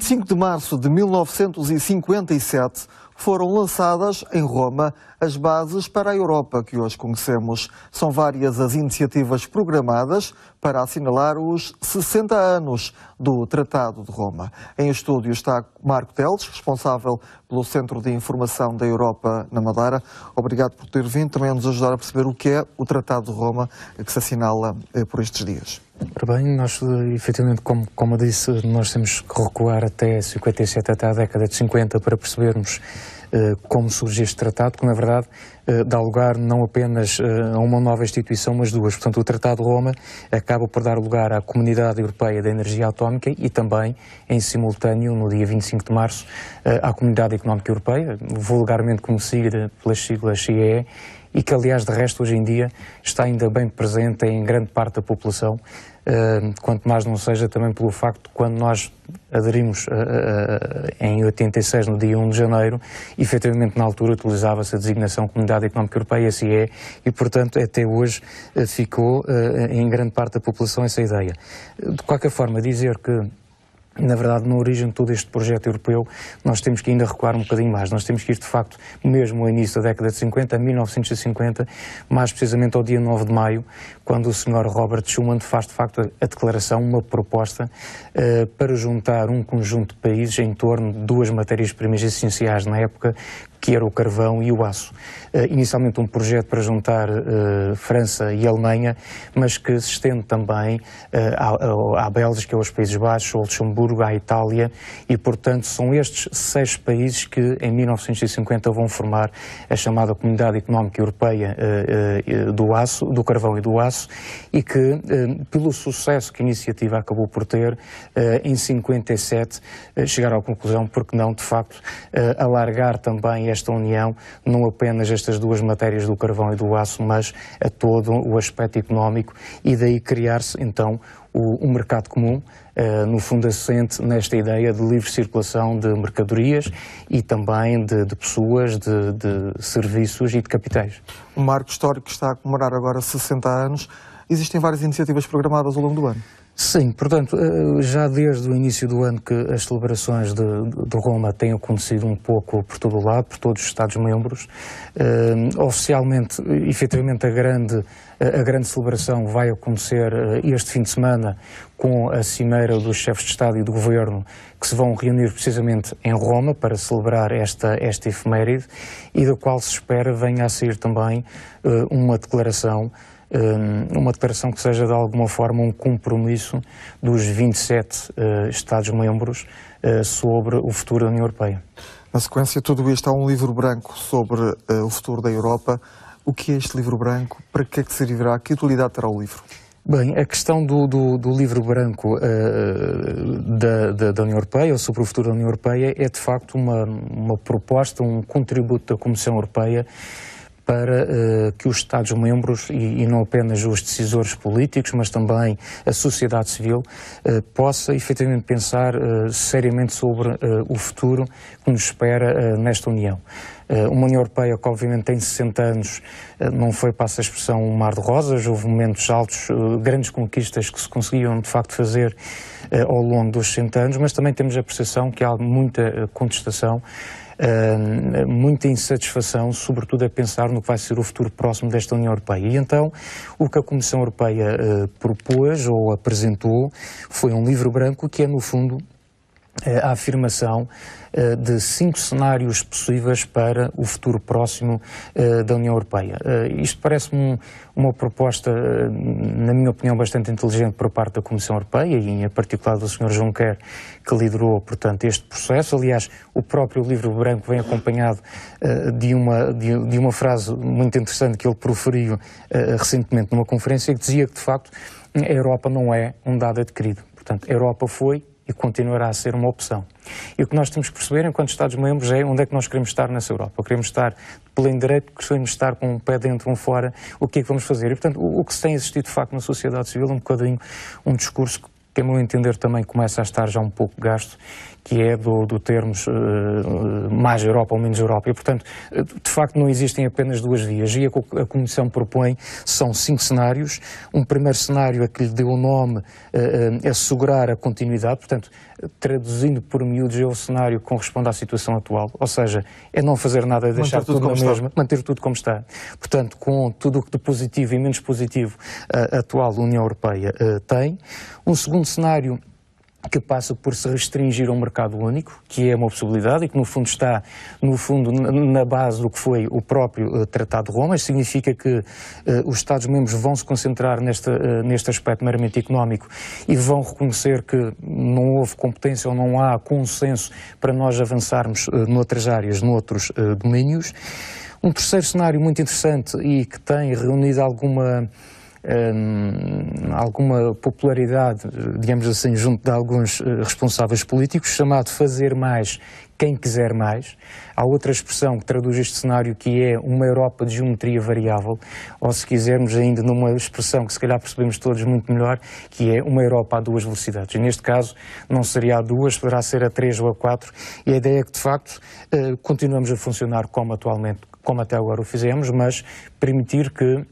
25 de março de 1957 foram lançadas em Roma as bases para a Europa que hoje conhecemos. São várias as iniciativas programadas para assinalar os 60 anos do Tratado de Roma. Em estúdio está Marco Teles, responsável pelo Centro de Informação da Europa na Madeira. Obrigado por ter vindo também a nos ajudar a perceber o que é o Tratado de Roma que se assinala por estes dias. Ora bem, nós efetivamente, como eu disse, nós temos que recuar até 57, até a década de 50 para percebermos como surge este tratado, que na verdade dá lugar não apenas a uma nova instituição, mas duas. Portanto, o Tratado de Roma acaba por dar lugar à Comunidade Europeia da Energia Atómica e também, em simultâneo, no dia 25 de março, à Comunidade Económica Europeia, vulgarmente conhecida pelas siglas CEE, e que, aliás, de resto, hoje em dia, está ainda bem presente em grande parte da população, quanto mais não seja também pelo facto de quando nós aderimos em 86, no dia 1 de janeiro, efetivamente na altura utilizava-se a designação Comunidade Económica Europeia, CE, e portanto até hoje ficou em grande parte da população essa ideia. De qualquer forma, dizer que na verdade, na origem de todo este projeto europeu, nós temos que ainda recuar um bocadinho mais. Nós temos que ir, de facto, mesmo ao início da década de 50, 1950, mais precisamente ao dia 9 de maio, quando o Sr. Robert Schuman faz, de facto, a declaração, uma proposta para juntar um conjunto de países em torno de duas matérias-primas essenciais na época, que era o carvão e o aço. Inicialmente um projeto para juntar França e Alemanha, mas que se estende também à Bélgica, aos Países Baixos, ao Luxemburgo, à Itália, e portanto são estes 6 países que em 1950 vão formar a chamada Comunidade Económica Europeia do aço, do carvão e do aço, e que pelo sucesso que a iniciativa acabou por ter, em 57 chegaram à conclusão, porque não de facto alargar também esta união, não apenas estas duas matérias do carvão e do aço, mas a todo o aspecto económico, e daí criar-se então o mercado comum, no fundo assente nesta ideia de livre circulação de mercadorias e também de pessoas, de serviços e de capitais. O marco histórico está a comemorar agora 60 anos. Existem várias iniciativas programadas ao longo do ano. Sim, portanto, já desde o início do ano que as celebrações de Roma têm acontecido um pouco por todo o lado, por todos os Estados-membros. Oficialmente, efetivamente, a grande celebração vai acontecer este fim de semana com a cimeira dos chefes de Estado e do Governo, que se vão reunir precisamente em Roma para celebrar esta efeméride, e da qual se espera venha a sair também uma declaração que seja de alguma forma um compromisso dos 27 Estados-membros sobre o futuro da União Europeia. Na sequência, tudo isto há um livro branco sobre o futuro da Europa. O que é este livro branco? Para que é que servirá? Que utilidade terá o livro? Bem, a questão do livro branco da União Europeia, ou sobre o futuro da União Europeia, é de facto uma proposta, um contributo da Comissão Europeia para que os Estados-membros, e não apenas os decisores políticos, mas também a sociedade civil, possa efetivamente pensar seriamente sobre o futuro que nos espera nesta União. Uma União Europeia que obviamente tem 60 anos, não foi, passa a expressão, um mar de rosas, houve momentos altos, grandes conquistas que se conseguiam de facto fazer ao longo dos 60 anos, mas também temos a percepção que há muita contestação, muita insatisfação, sobretudo a pensar no que vai ser o futuro próximo desta União Europeia. E então o que a Comissão Europeia propôs ou apresentou foi um livro branco que é, no fundo, a afirmação de 5 cenários possíveis para o futuro próximo da União Europeia. Isto parece-me uma proposta, na minha opinião, bastante inteligente por parte da Comissão Europeia e em particular do Sr. Juncker, que liderou, portanto, este processo. Aliás, o próprio livro branco vem acompanhado de uma frase muito interessante que ele proferiu recentemente numa conferência, que dizia que, de facto, a Europa não é um dado adquirido. Portanto, a Europa foi e continuará a ser uma opção. E o que nós temos que perceber, enquanto Estados-membros, é onde é que nós queremos estar nessa Europa. Queremos estar de pleno direito, queremos estar com um pé dentro, um fora, o que é que vamos fazer? E, portanto, o que se tem existido, de facto, na sociedade civil é um bocadinho um discurso que, a meu entender, também começa a estar já um pouco gasto, que é do termos mais Europa ou menos Europa. E, portanto, de facto, não existem apenas duas vias. E a Comissão propõe são 5 cenários. Um primeiro cenário é que lhe deu o nome assegurar a continuidade, portanto, traduzindo por miúdos, é o cenário que corresponde à situação atual, ou seja, é não fazer nada, deixar tudo na mesma, manter tudo como está. Portanto, com tudo o que de positivo e menos positivo a atual União Europeia tem. Um segundo cenário que passa por se restringir ao mercado único, que é uma possibilidade e que no fundo está na base do que foi o próprio Tratado de Roma. Isto significa que os Estados-membros vão se concentrar neste aspecto meramente económico e vão reconhecer que não houve competência ou não há consenso para nós avançarmos noutras áreas, noutros domínios. Um terceiro cenário muito interessante e que tem reunido alguma popularidade, digamos assim, junto de alguns responsáveis políticos, chamado fazer mais quem quiser mais. Há outra expressão que traduz este cenário, que é uma Europa de geometria variável, ou se quisermos ainda numa expressão que se calhar percebemos todos muito melhor, que é uma Europa a 2 velocidades. E neste caso não seria a 2, poderá ser a 3 ou a 4, e a ideia é que de facto continuamos a funcionar como atualmente, como até agora o fizemos, mas permitir que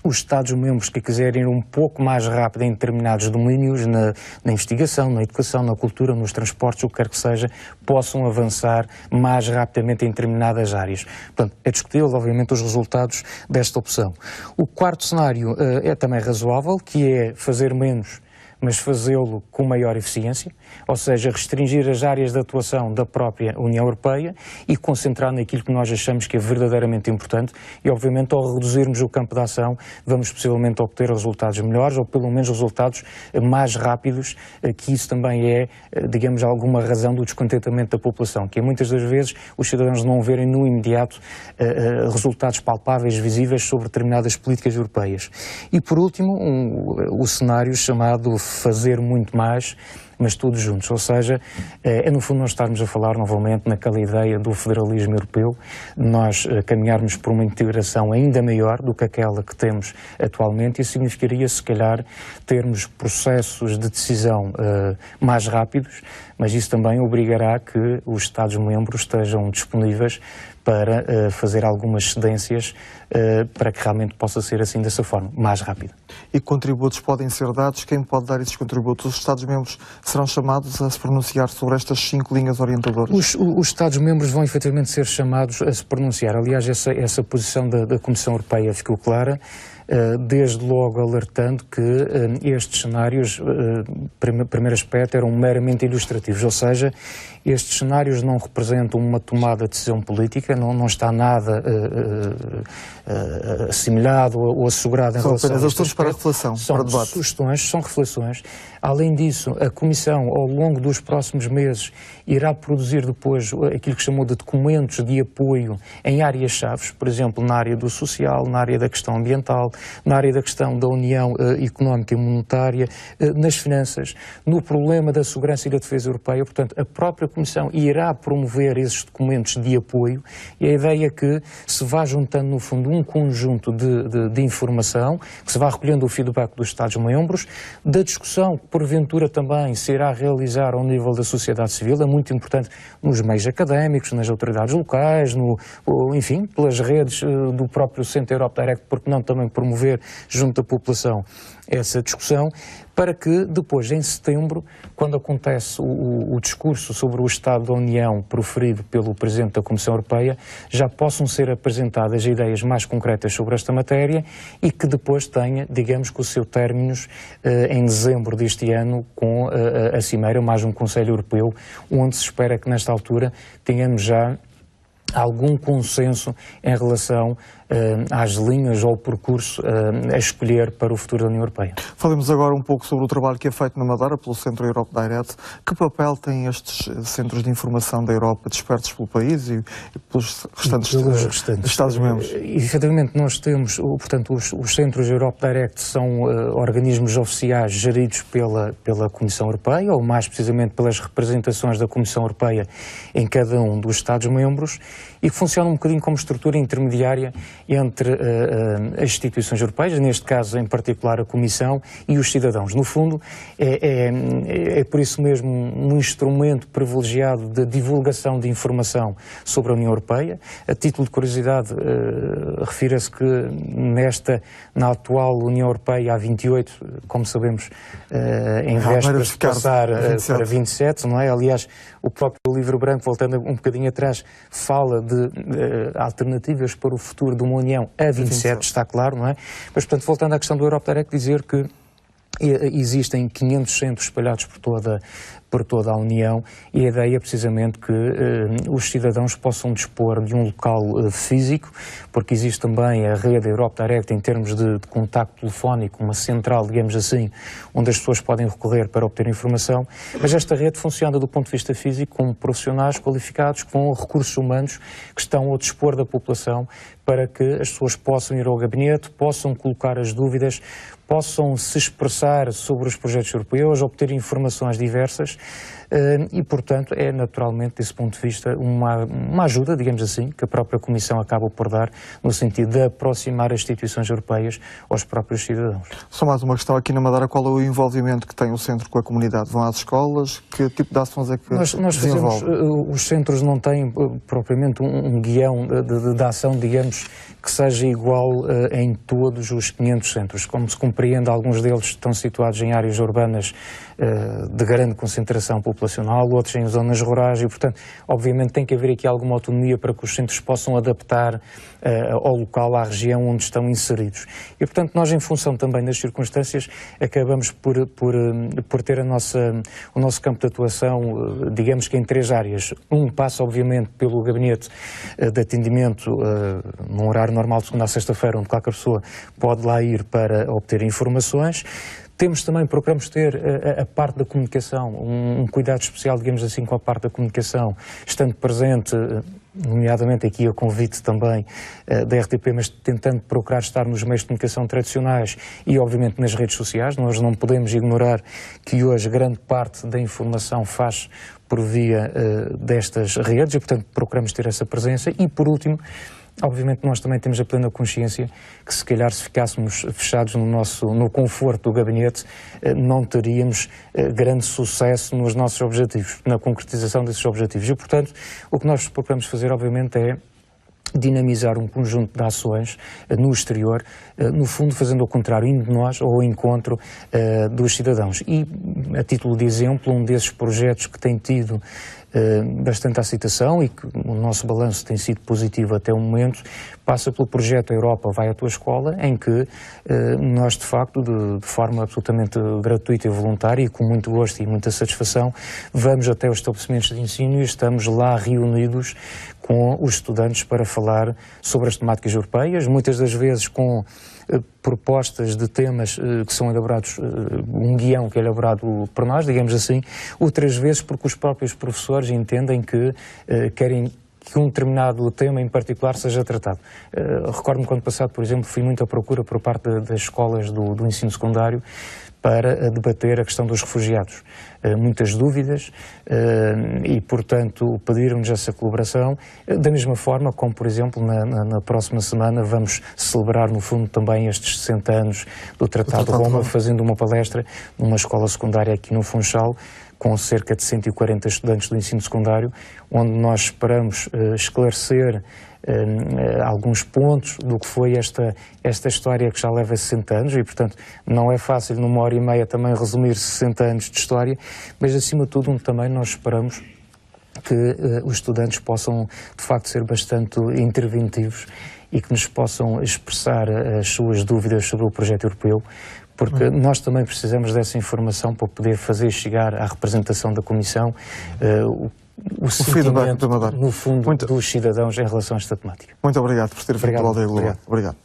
os Estados-membros que quiserem ir um pouco mais rápido em determinados domínios, na investigação, na educação, na cultura, nos transportes, o que quer que seja, possam avançar mais rapidamente em determinadas áreas. Portanto, é discutível, obviamente, os resultados desta opção. O quarto cenário é também razoável, que é fazer menos, mas fazê-lo com maior eficiência, ou seja, restringir as áreas de atuação da própria União Europeia e concentrar naquilo que nós achamos que é verdadeiramente importante e, obviamente, ao reduzirmos o campo de ação, vamos possivelmente obter resultados melhores ou, pelo menos, resultados mais rápidos, que isso também é, digamos, alguma razão do descontentamento da população, que é muitas das vezes os cidadãos não verem no imediato resultados palpáveis, visíveis sobre determinadas políticas europeias. E, por último, o cenário chamado fazer muito mais, mas todos juntos, ou seja, é no fundo nós estarmos a falar novamente naquela ideia do federalismo europeu, nós caminharmos por uma integração ainda maior do que aquela que temos atualmente. Isso significaria, se calhar, termos processos de decisão mais rápidos, mas isso também obrigará que os Estados-membros estejam disponíveis para fazer algumas cedências para que realmente possa ser assim dessa forma, mais rápido. E contributos podem ser dados? Quem pode dar esses contributos? Os Estados-membros serão chamados a se pronunciar sobre estas 5 linhas orientadoras? Os Estados-membros vão efetivamente ser chamados a se pronunciar. Aliás, essa posição da Comissão Europeia ficou clara, desde logo alertando que estes cenários, primeiro aspecto, eram meramente ilustrativos, ou seja, estes cenários não representam uma tomada de decisão política, não está nada assimilado ou assegurado em relação a apenas assuntos para reflexão, para debate. São sugestões, são reflexões. Além disso, a Comissão, ao longo dos próximos meses, irá produzir depois aquilo que chamou de documentos de apoio em áreas-chave, por exemplo, na área do social, na área da questão ambiental, na área da questão da União Económica e Monetária, nas finanças, no problema da segurança e da defesa europeia. Portanto, a própria Comissão irá promover esses documentos de apoio e a ideia é que se vá juntando, no fundo, um conjunto de informação, que se vá recolhendo o feedback dos Estados-membros, da discussão que porventura também se irá realizar ao nível da sociedade civil, é muito importante nos meios académicos, nas autoridades locais, enfim, pelas redes do próprio Centro Europe Direct, porque não também promover junto da população essa discussão, para que depois, em setembro, quando acontece o discurso sobre o Estado da União proferido pelo Presidente da Comissão Europeia, já possam ser apresentadas ideias mais concretas sobre esta matéria e que depois tenha, digamos que o seu término em dezembro deste ano com a Cimeira, mais um Conselho Europeu, onde se espera que nesta altura tenhamos já algum consenso em relação às linhas ou ao percurso a escolher para o futuro da União Europeia. Falemos agora um pouco sobre o trabalho que é feito na Madeira pelo Centro Europe Direct. Que papel têm estes centros de informação da Europa despertos pelo país e pelos restantes Estados-membros? Efetivamente, nós temos, portanto, os Centros Europe Direct são organismos oficiais geridos pela Comissão Europeia, ou mais precisamente pelas representações da Comissão Europeia em cada um dos Estados-membros, e que funciona um bocadinho como estrutura intermediária entre as instituições europeias, neste caso em particular a Comissão, e os cidadãos. No fundo, é por isso mesmo um instrumento privilegiado de divulgação de informação sobre a União Europeia. A título de curiosidade, refira-se que na atual União Europeia há 28, como sabemos, em vésperas de passar para 27, não é? Aliás, o próprio livro branco, voltando um bocadinho atrás, fala de alternativas para o futuro de uma União a 27, está claro, não é? Mas, portanto, voltando à questão do Europe Direct, dizer que existem 500 centros espalhados por toda a União, e a ideia é precisamente que os cidadãos possam dispor de um local físico, porque existe também a rede Europe Direct em termos de contacto telefónico, uma central, digamos assim, onde as pessoas podem recorrer para obter informação, mas esta rede funciona do ponto de vista físico com profissionais qualificados, com recursos humanos que estão ao dispor da população para que as pessoas possam ir ao gabinete, possam colocar as dúvidas, possam se expressar sobre os projetos europeus, obter informações diversas e, portanto, é naturalmente, desse ponto de vista, uma ajuda, digamos assim, que a própria Comissão acaba por dar no sentido de aproximar as instituições europeias aos próprios cidadãos. Só mais uma questão aqui na Madeira, qual é o envolvimento que tem o centro com a comunidade? Vão às escolas? Que tipo de ações é que nós fazemos, os centros não têm propriamente um guião de ação, digamos, que seja igual em todos os 500 centros. Como se compreende, alguns deles estão situados em áreas urbanas de grande concentração populacional, outros em zonas rurais e, portanto, obviamente tem que haver aqui alguma autonomia para que os centros possam adaptar ao local, à região onde estão inseridos. E, portanto, nós, em função também das circunstâncias, acabamos por ter o nosso campo de atuação, digamos que em 3 áreas. Passa, obviamente, pelo gabinete de atendimento num horário normal de segunda a sexta-feira, onde qualquer pessoa pode lá ir para obter informações. Procuramos ter a parte da comunicação, um cuidado especial, digamos assim, com a parte da comunicação, estando presente, nomeadamente aqui a convite também da RTP, mas tentando procurar estar nos meios de comunicação tradicionais e, obviamente, nas redes sociais. Nós não podemos ignorar que hoje grande parte da informação faz por via destas redes e, portanto, procuramos ter essa presença. E, por último, obviamente nós também temos a plena consciência que se calhar se ficássemos fechados no conforto do gabinete não teríamos grande sucesso nos nossos objetivos, na concretização desses objetivos. E, portanto, o que nós procuramos fazer, obviamente, é dinamizar um conjunto de ações no exterior, no fundo fazendo o contrário, indo de nós ao encontro dos cidadãos. E, a título de exemplo, um desses projetos que tem tido bastante aceitação e que o nosso balanço tem sido positivo até o momento, passa pelo projeto Europa Vai à Tua Escola, em que nós, de facto, de forma absolutamente gratuita e voluntária e com muito gosto e muita satisfação, vamos até os estabelecimentos de ensino e estamos lá reunidos com os estudantes para falar sobre as temáticas europeias, muitas das vezes com propostas de temas que são elaborados, um guião que é elaborado por nós, digamos assim, outras vezes porque os próprios professores entendem que querem que um determinado tema em particular seja tratado. Recordo-me que ano passado, por exemplo, fui muito à procura por parte das escolas do ensino secundário para debater a questão dos refugiados. Muitas dúvidas e, portanto, pediram-nos essa colaboração, da mesma forma como, por exemplo, na próxima semana vamos celebrar, no fundo, também estes 60 anos do Tratado de Roma, fazendo uma palestra numa escola secundária aqui no Funchal, com cerca de 140 estudantes do ensino secundário, onde nós esperamos esclarecer alguns pontos do que foi esta história que já leva 60 anos e, portanto, não é fácil numa hora e meia também resumir 60 anos de história, mas, acima de tudo, também nós esperamos que os estudantes possam, de facto, ser bastante interventivos e que nos possam expressar as suas dúvidas sobre o projeto europeu, porque nós também precisamos dessa informação para poder fazer chegar à representação da Comissão o sentimento, no fundo, dos cidadãos em relação a esta temática. Muito obrigado por ter vindo ao Aldeia Lua. Obrigado.